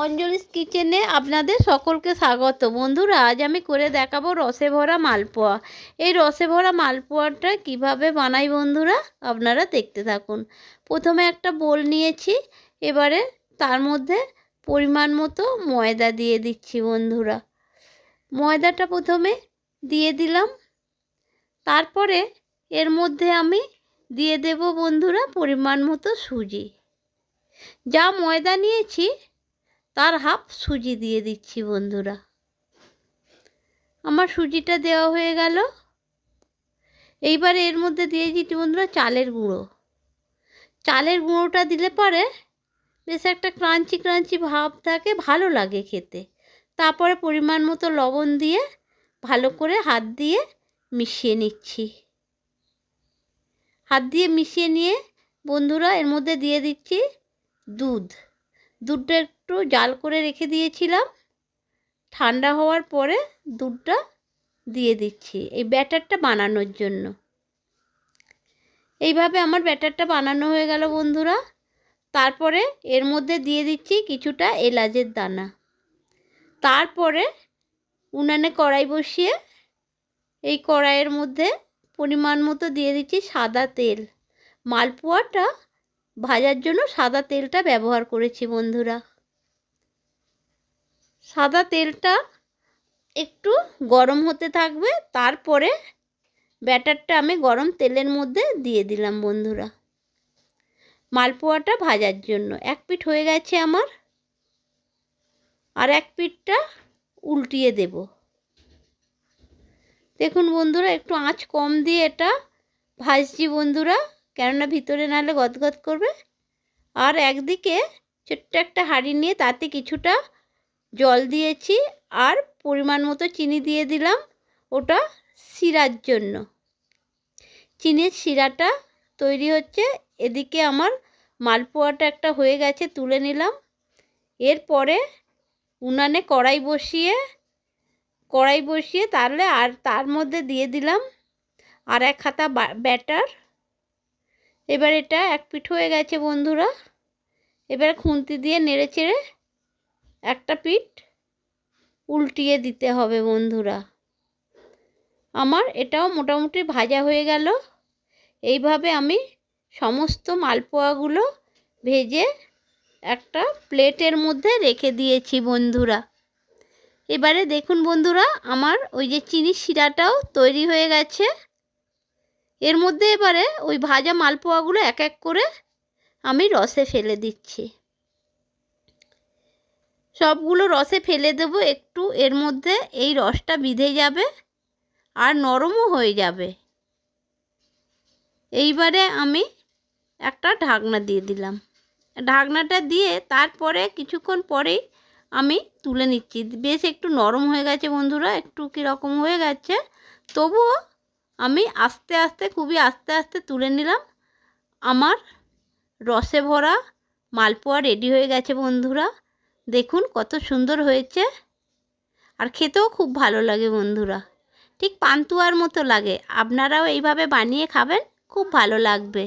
অঞ্জলিস কিচেনে আপনাদের সকলকে স্বাগত। বন্ধুরা, আজ আমি করে দেখাবো রসে ভরা মালপোয়া। এই রসে ভরা মালপোয়াটা কিভাবে বানাই বন্ধুরা, আপনারা দেখতে থাকুন। প্রথমে একটা বোল নিয়েছি, এবারে তার মধ্যে পরিমাণ মতো ময়দা দিয়ে দিচ্ছি বন্ধুরা। ময়দাটা প্রথমে দিয়ে দিলাম, তারপরে এর মধ্যে আমি দিয়ে দেব বন্ধুরা পরিমাণ মতো সুজি। যা ময়দা নিয়েছি তার হাফ সুজি দিয়ে দিচ্ছি বন্ধুরা। আমার সুজিটা দেওয়া হয়ে গেল। এইবারে এর মধ্যে দিয়ে দিচ্ছি বন্ধুরা চালের গুঁড়ো। চালের গুঁড়োটা দিলে পরে বেশ একটা ক্রাঞ্চি ক্রাঞ্চি ভাব থাকে, ভালো লাগে খেতে। তারপরে পরিমাণ মতো লবণ দিয়ে ভালো করে হাত দিয়ে মিশিয়ে নিচ্ছি। হাত দিয়ে মিশিয়ে নিয়ে বন্ধুরা এর মধ্যে দিয়ে দিচ্ছি দুধটা একটু জাল করে রেখে দিয়েছিলাম, ঠান্ডা হওয়ার পরে দুধটা দিয়ে দিচ্ছি এই ব্যাটারটা বানানোর জন্য। এইভাবে আমার ব্যাটারটা বানানো হয়ে গেল বন্ধুরা। তারপরে এর মধ্যে দিয়ে দিচ্ছি কিছুটা এলাচের দানা। তারপরে উনানে কড়াই বসিয়ে এই কড়াইয়ের মধ্যে পরিমাণ মতো দিয়ে দিচ্ছি সাদা তেল। মালপোয়াটা ভাজার জন্য সাদা তেলটা ব্যবহার করেছি বন্ধুরা। সাদা তেলটা একটু গরম হতে থাকবে, তারপরে ব্যাটারটা আমি গরম তেলের মধ্যে দিয়ে দিলাম বন্ধুরা মালপোয়াটা ভাজার জন্য। এক পিঠ হয়ে গেছে আমার, আর এক পিঠটা উল্টিয়ে দেব। দেখুন বন্ধুরা, একটু আঁচ কম দিয়ে এটা ভাজছি বন্ধুরা, কেননা ভিতরে নাহলে গদগদ করবে। আর একদিকে ছোট্ট একটা হাঁড়ি নিয়ে তাতে কিছুটা জল দিয়েছি আর পরিমাণ মতো চিনি দিয়ে দিলাম, ওটা শিরার জন্য। চিনির শিরাটা তৈরি হচ্ছে। এদিকে আমার মালপোয়াটা একটা হয়ে গেছে, তুলে নিলাম। এরপরে উনানে কড়াই বসিয়ে তাহলে আর তার মধ্যে দিয়ে দিলাম আর এক হাতা ব্যাটার। এবার এটা এক পিঠ হয়ে গেছে বন্ধুরা। এবার খুন্তি দিয়ে নেড়ে চেড়ে একটা পিঠ উল্টিয়ে দিতে হবে বন্ধুরা। আমার এটাও মোটামুটি ভাজা হয়ে গেল। এইভাবে আমি সমস্ত মালপোয়াগুলো ভেজে একটা প্লেটের মধ্যে রেখে দিয়েছি বন্ধুরা। এবারে দেখুন বন্ধুরা, আমার ওই যে চিনির শিরাটাও তৈরি হয়ে গেছে। এর মধ্যে এবারে ওই ভাজা মালপোয়াগুলো এক এক করে আমি রসে ফেলে দিচ্ছি। সবগুলো রসে ফেলে দেব একটু, এর মধ্যে এই রসটা বিঁধে যাবে আর নরমও হয়ে যাবে। এইবারে আমি একটা ঢাকনা দিয়ে দিলাম। ঢাকনাটা দিয়ে তারপরে কিছুক্ষণ পরেই আমি তুলে নিচ্ছি। বেশ একটু নরম হয়ে গেছে বন্ধুরা, একটু কীরকম হয়ে গেছে, তবুও আমি আস্তে আস্তে খুবই আস্তে আস্তে তুলে নিলাম। আমার রসে ভরা মালপোয়া রেডি হয়ে গেছে বন্ধুরা। দেখুন কত সুন্দর হয়েছে, আর খেতেও খুব ভালো লাগে বন্ধুরা, ঠিক পান্তুয়ার মতো লাগে। আপনারাও এইভাবে বানিয়ে খাবেন, খুব ভালো লাগবে।